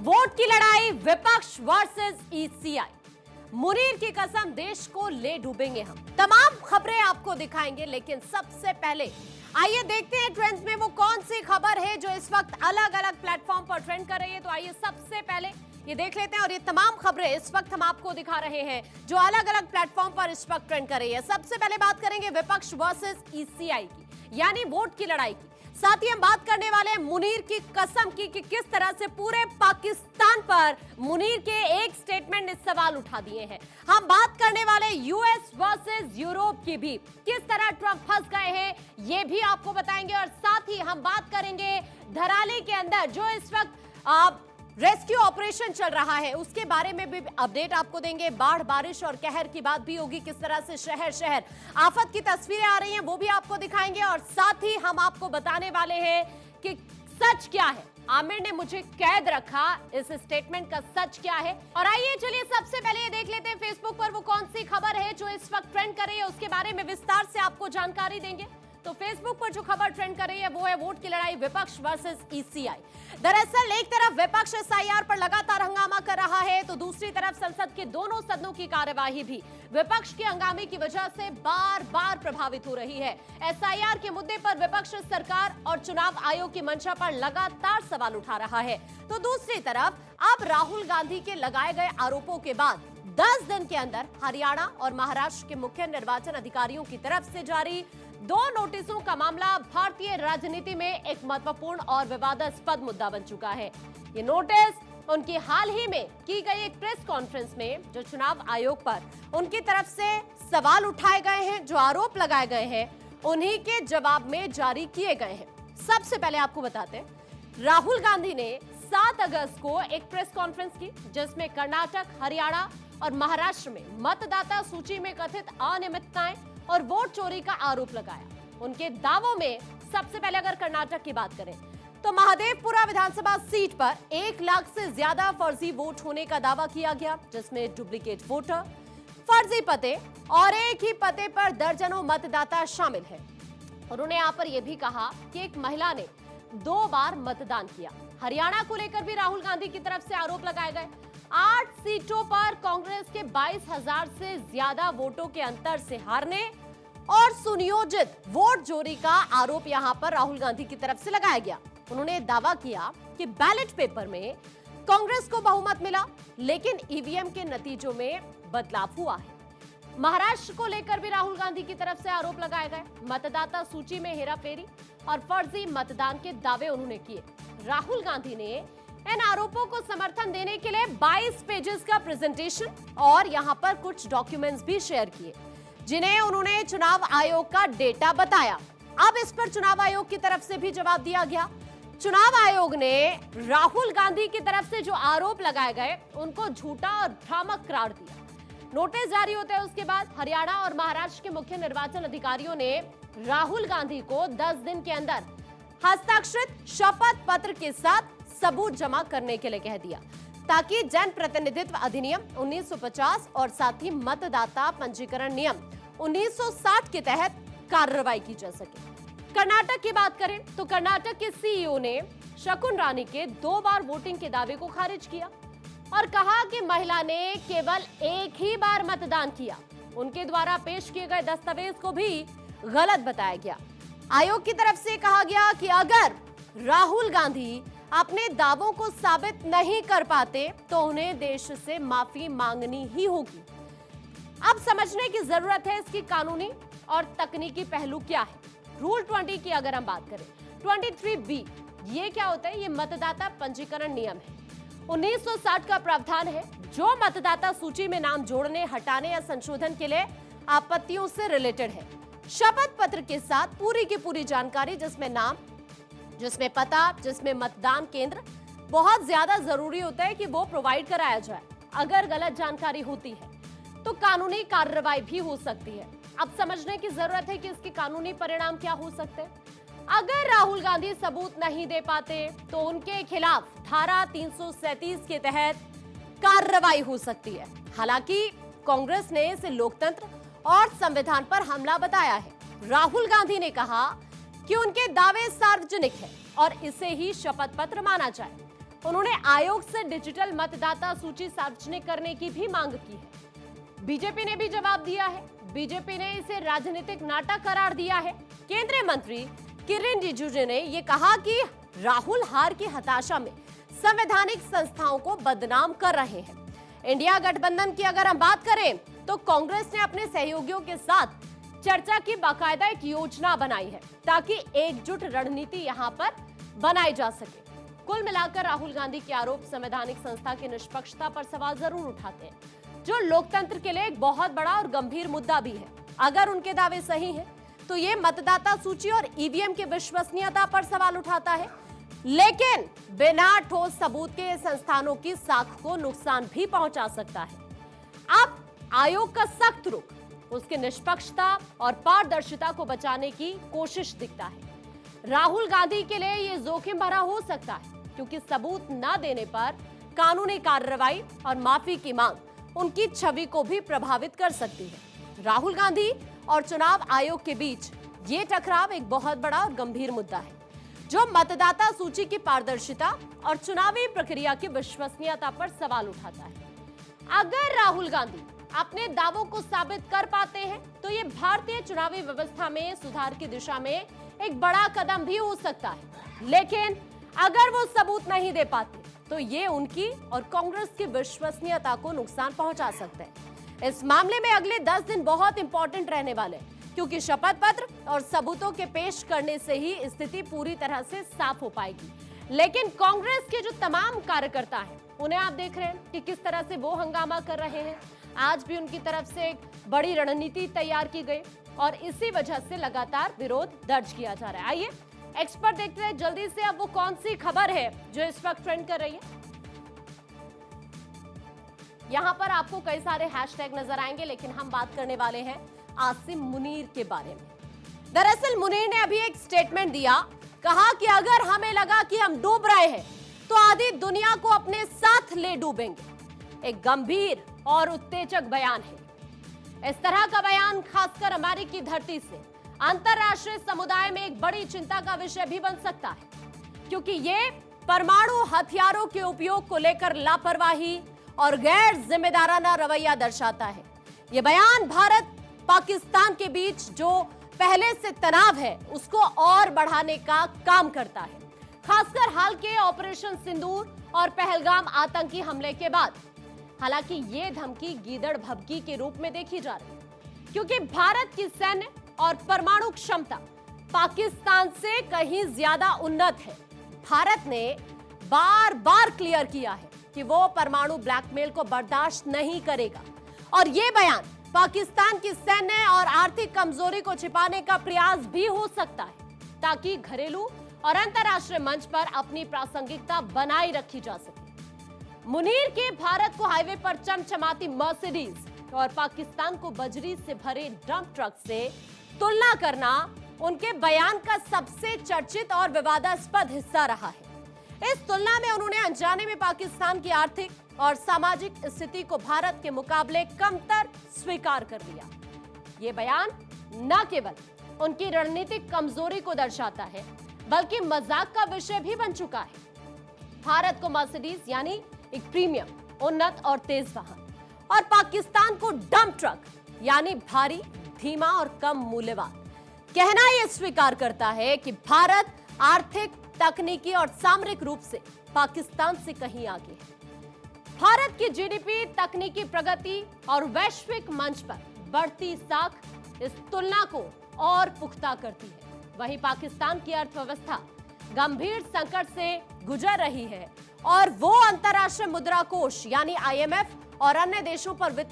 Vote की लड़ाई विपक्ष वर्सेस ईसीआई। मुनीर की कसम देश को ले डूबेंगे हम। तमाम खबरें आपको दिखाएंगे, लेकिन सबसे पहले आइए देखते हैं ट्रेंड्स में वो कौन सी खबर है जो इस वक्त अलग अलग प्लेटफॉर्म पर ट्रेंड कर रही है। तो आइए सबसे पहले ये देख लेते हैं, और ये तमाम खबरें इस वक्त हम आपको दिखा रहे हैं जो अलग अलग प्लेटफॉर्म पर इस वक्त ट्रेंड कर रही है। सबसे पहले बात करेंगे विपक्ष वर्सेस ईसीआई की, यानी वोट की लड़ाई की। साथ ही हम बात करने वाले हैं मुनीर की कसम की कि किस तरह से पूरे पाकिस्तान पर मुनीर के एक स्टेटमेंट ने सवाल उठा दिए हैं। हम बात करने वाले यूएस वर्सेस यूरोप की भी, किस तरह ट्रंप फंस गए हैं ये भी आपको बताएंगे। और साथ ही हम बात करेंगे धराली के अंदर जो इस वक्त रेस्क्यू ऑपरेशन चल रहा है उसके बारे में भी अपडेट आपको देंगे। बाढ़, बारिश और कहर की बात भी होगी, किस तरह से शहर शहर आफत की तस्वीरें आ रही हैं वो भी आपको दिखाएंगे। और साथ ही हम आपको बताने वाले हैं कि सच क्या है, आमिर ने मुझे कैद रखा, इस स्टेटमेंट का सच क्या है। और आइए चलिए सबसे पहले ये देख लेते हैं फेसबुक पर वो कौन सी खबर है जो इस वक्त ट्रेंड कर रही है, उसके बारे में विस्तार से आपको जानकारी देंगे। तो फेसबुक पर जो खबर ट्रेंड कर रही है वो है वोट की लड़ाई विपक्ष वर्सेस ईसीआई। दरअसल एक तरफ विपक्ष एसआईआर पर लगातार हंगामा कर रहा है, तो दूसरी तरफ संसद के दोनों सदनों की कार्यवाही भी विपक्ष के हंगामे की वजह से बार बार प्रभावित हो रही है। एसआईआर के मुद्दे पर विपक्ष सरकार और चुनाव आयोग की मंशा पर लगातार सवाल उठा रहा है, तो दूसरी तरफ अब राहुल गांधी के लगाए गए आरोपों के बाद 10 दिन के अंदर हरियाणा और महाराष्ट्र के मुख्य निर्वाचन अधिकारियों की तरफ से जारी 2 नोटिसों का मामला भारतीय राजनीति में एक महत्वपूर्ण और विवादास्पद मुद्दा बन चुका है। ये नोटिस उनकी हाल ही में की गई एक प्रेस कॉन्फ्रेंस में जो चुनाव आयोग पर उनकी तरफ से सवाल उठाए गए हैं, जो आरोप लगाए गए हैं, उन्हीं के जवाब में जारी किए गए हैं। सबसे पहले आपको बताते हैं, राहुल गांधी ने 7 अगस्त को एक प्रेस कॉन्फ्रेंस की जिसमें कर्नाटक, हरियाणा और महाराष्ट्र में मतदाता सूची में कथित अनियमितताएं और वोट चोरी का आरोप लगाया। उनके दावों में सबसे पहले अगर कर्नाटक की बात करें तो महादेवपुरा विधानसभा सीट पर 1 लाख से ज्यादा फर्जी वोट होने का दावा किया गया, जिसमें डुप्लीकेट वोटर, फर्जी पते और एक ही पते पर दर्जनों मतदाता शामिल है। उन्होंने यहाँ पर यह भी कहा कि एक महिला ने 2 बार मतदान किया। हरियाणा को लेकर भी राहुल गांधी की तरफ से आरोप लगाए गए। 8 सीटों पर कांग्रेस के 22,000 से ज्यादा वोटों के अंतर से हारने और सुनियोजित वोट चोरी का आरोप यहां पर राहुल गांधी की तरफ से लगाया गया। उन्होंने दावा किया कि बैलेट पेपर में कांग्रेस को बहुमत मिला, लेकिन ईवीएम के नतीजों में बदलाव हुआ है। महाराष्ट्र को लेकर भी राहुल गांधी की तरफ से आरोप लगाए गए। मतदाता सूची में हेराफेरी और फर्जी मतदान के दावे उन्होंने किए। राहुल गांधी ने इन आरोपों को समर्थन देने के लिए 22 पेजेस का प्रेजेंटेशन और यहां पर कुछ डॉक्यूमेंट्स भी शेयर किए, जिन्हें उन्होंने चुनाव आयोग का डेटा बताया। अब इस पर चुनाव आयोग की तरफ से भी जवाब दिया गया। चुनाव आयोग ने राहुल गांधी की तरफ से जो आरोप लगाए गए उनको झूठा और भ्रामक करार दिया। नोटिस जारी होते हैं उसके बाद हरियाणा और महाराष्ट्र के मुख्य निर्वाचन अधिकारियों ने राहुल गांधी को 10 दिन के अंदर हस्ताक्षरित शपथ पत्र के साथ सबूत जमा करने के लिए कह दिया, ताकि जन प्रतिनिधित्व अधिनियम 1950 और साथ ही मतदाता पंजीकरण नियम 1960 के तहत कार्रवाई की जा सके। कर्नाटक की बात करें तो कर्नाटक के सीईओ ने शकुन रानी के 2 बार वोटिंग के दावे को खारिज किया और कहा कि महिला ने केवल एक ही बार मतदान किया। उनके द्वारा पेश किए गए दस्तावेज को भी गलत बताया गया। आयोग की तरफ से कहा गया कि अगर राहुल गांधी अपने दावों को साबित नहीं कर पाते तो उन्हें देश से माफी मांगनी ही होगी। अब समझने की जरूरत है इसकी कानूनी और तकनीकी पहलू क्या है। रूल 20 की अगर हम बात करें, 23B ये क्या होता है? ये मतदाता पंजीकरण नियम है। 1960 का प्रावधान है जो मतदाता सूची में नाम जोड़ने, हटाने या संशोधन के लिए आपत्तियों से रिलेटेड है। शपथ पत्र के साथ पूरी की पूरी जानकारी, जिसमें नाम, जिसमें पता, जिसमें मतदान केंद्र, बहुत ज्यादा जरूरी होता है कि वो प्रोवाइड कराया जाए। अगर गलत जानकारी होती है तो कानूनी कार्रवाई भी हो सकती है। अब समझने की जरूरत है कि इसके कानूनी परिणाम क्या हो सकते हैं। अगर राहुल गांधी सबूत नहीं दे पाते तो उनके खिलाफ धारा 337 के तहत कार्रवाई हो सकती है। हालांकि कांग्रेस ने इसे लोकतंत्र और संविधान पर हमला बताया है। राहुल गांधी ने कहा कि उनके दावे सार्वजनिक है और इसे ही शपथ पत्र माना जाए। उन्होंने आयोग से डिजिटल मतदाता सूची सार्वजनिक करने की भी मांग की है। बीजेपी ने भी जवाब दिया है। बीजेपी ने इसे राजनीतिक नाटक करार दिया है। केंद्रीय मंत्री किरेन रिजिजू ने यह कहा कि राहुल हार की हताशा में संवैधानिक संस्थाओं को बदनाम कर रहे हैं। इंडिया गठबंधन की अगर हम बात करें तो कांग्रेस ने अपने सहयोगियों के साथ चर्चा की बाकायदा एक योजना बनाई है ताकि एकजुट रणनीति यहां पर बनाई जा सके। कुल मिलाकर राहुल गांधी के आरोप संवैधानिक संस्था की निष्पक्षता पर सवाल जरूर उठाते हैं, जो लोकतंत्र के लिए एक बहुत बड़ा और गंभीर मुद्दा भी है। अगर उनके दावे सही हैं, तो ये मतदाता सूची और ईवीएम की विश्वसनीयता पर सवाल उठाता है, लेकिन बिना ठोस सबूत के संस्थानों की साख को नुकसान भी पहुंचा सकता है। अब आयोग का सख्त रुख उसकी निष्पक्षता और पारदर्शिता को बचाने की कोशिश दिखता है। राहुल गांधी के लिए यह जोखिम भरा हो सकता है, क्योंकि सबूत न देने पर कानूनी कार्रवाई और माफी की मांग उनकी छवि को भी प्रभावित कर सकती है। राहुल गांधी और चुनाव आयोग के बीच ये टकराव एक बहुत बड़ा और गंभीर मुद्दा है, जो मतदाता सूची की पारदर्शिता और चुनावी प्रक्रिया की विश्वसनीयता पर सवाल उठाता है। अगर राहुल गांधी अपने दावों को साबित कर पाते हैं, तो ये भारतीय चुनावी व्यवस्था में सुधार की दिशा में एक बड़ा कदम भी हो सकता है। लेकिन अगर वो सबूत नहीं दे पाते, तो ये उनकी और कांग्रेस की विश्वसनीयता को नुकसान पहुंचा सकते हैं। इस मामले में अगले 10 दिन बहुत इंपॉर्टेंट रहने वाले, क्योंकि शपथ पत्र और सबूतों के पेश करने से ही स्थिति पूरी तरह से साफ हो पाएगी। लेकिन कांग्रेस के जो तमाम कार्यकर्ता हैं, उन्हें आप देख रहे हैं कि किस तरह से वो हंगामा कर रहे हैं। आज भी उनकी तरफ से एक बड़ी रणनीति तैयार की गई और इसी वजह से लगातार विरोध दर्ज किया जा रहा है। आइए एक्सपर्ट देखते हैं जल्दी से अब वो कौन सी खबर है जो इस वक्त ट्रेंड कर रही है। यहां पर आपको कई सारे हैशटैग नजर आएंगे, लेकिन हम बात करने वाले हैं आसिम मुनीर के बारे में। दरअसल मुनीर ने अभी एक स्टेटमेंट दिया, कहा कि अगर हमें लगा कि हम डूब रहे हैं तो आधी दुनिया को अपने साथ ले डूबेंगे। एक गंभीर और उत्तेजक बयान है। इस तरह का बयान खासकर अमेरिकी धरती से अंतरराष्ट्रीय समुदाय में एक बड़ी चिंता का विषय भी बन सकता है, क्योंकि ये परमाणु हथियारों के उपयोग को लेकर लापरवाही और गैर जिम्मेदाराना रवैया दर्शाता है। यह बयान भारत पाकिस्तान के बीच जो पहले से तनाव है उसको और बढ़ाने का काम करता है, खासकर हाल के ऑपरेशन सिंदूर और पहलगाम आतंकी हमले के बाद। हालांकि ये धमकी गीदड़ भभकी के रूप में देखी जा रही है, क्योंकि भारत की सैन्य और परमाणु क्षमता पाकिस्तान से कहीं ज्यादा उन्नत है। भारत ने बार बार क्लियर किया है कि वो परमाणु ब्लैकमेल को बर्दाश्त नहीं करेगा, और ये बयान पाकिस्तान की सैन्य और आर्थिक कमजोरी को छिपाने का प्रयास भी हो सकता है, ताकि घरेलू और अंतर्राष्ट्रीय मंच पर अपनी प्रासंगिकता बनाए रखी जा सके। मुनीर के भारत को हाईवे पर चमचमाती मर्सिडीज और पाकिस्तान को बजरी से भरे डंप ट्रक से तुलना करना उनके बयान का सबसे चर्चित और विवादास्पद हिस्सा रहा है। इस तुलना में उन्होंने अनजाने में पाकिस्तान की आर्थिक और सामाजिक स्थिति को भारत के मुकाबले कमतर स्वीकार कर दिया। ये बयान न केवल उनकी रणनीतिक कमजोरी को दर्शाता है, बल्कि मजाक का विषय भी बन चुका है। भारत को मर्सिडीज यानी एक प्रीमियम, उन्नत और तेज वाहन, और पाकिस्तान को डंप ट्रक यानी भारी, धीमा और कम मूल्यवान कहना यह स्वीकार करता है कि भारत आर्थिक, तकनीकी और सामरिक रूप से पाकिस्तान से कहीं आगे है। भारत की जीडीपी, तकनीकी प्रगति और वैश्विक मंच पर बढ़ती साख इस तुलना को और पुख्ता करती है। वहीं पाकिस्तान की अर्थव्यवस्था गंभीर संकट से गुजर रही है और वो अंतर्राष्ट्रीय मुद्रा कोष यानी IMF और अन्य देशों पर वित्तीय